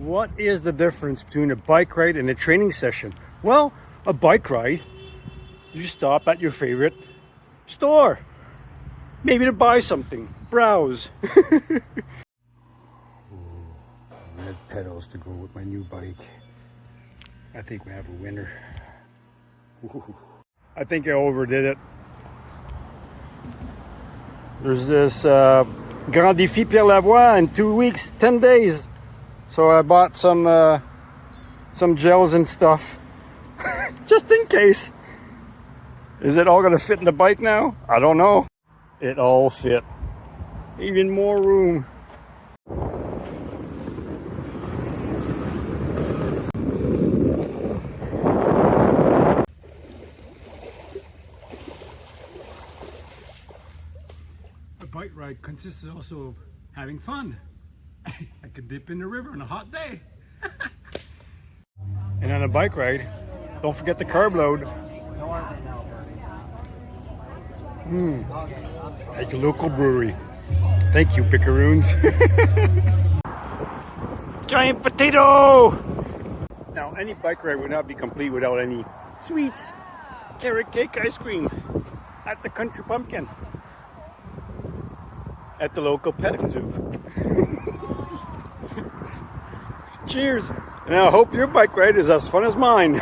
What is the difference between a bike ride and a training session? Well, a bike ride, you stop at your favorite store. Maybe to buy something, browse. Ooh, red pedals to go with my new bike. I think we have a winner. Ooh, I think I overdid it. There's this Grand Défi Pierre Lavoie in 2 weeks, 10 days. So I bought some gels and stuff, just in case. Is it all gonna fit in the bike now? I don't know. It all fit. Even more room. A bike ride consists also of having fun. I could dip in the river on a hot day. And on a bike ride, don't forget the carb load. Like a local brewery. Thank you, Picaroons. Giant potato! Now, any bike ride would not be complete without any sweets. Carrot cake ice cream at the Country Pumpkin. At the local petting zoo. Cheers! And I hope your bike ride is as fun as mine.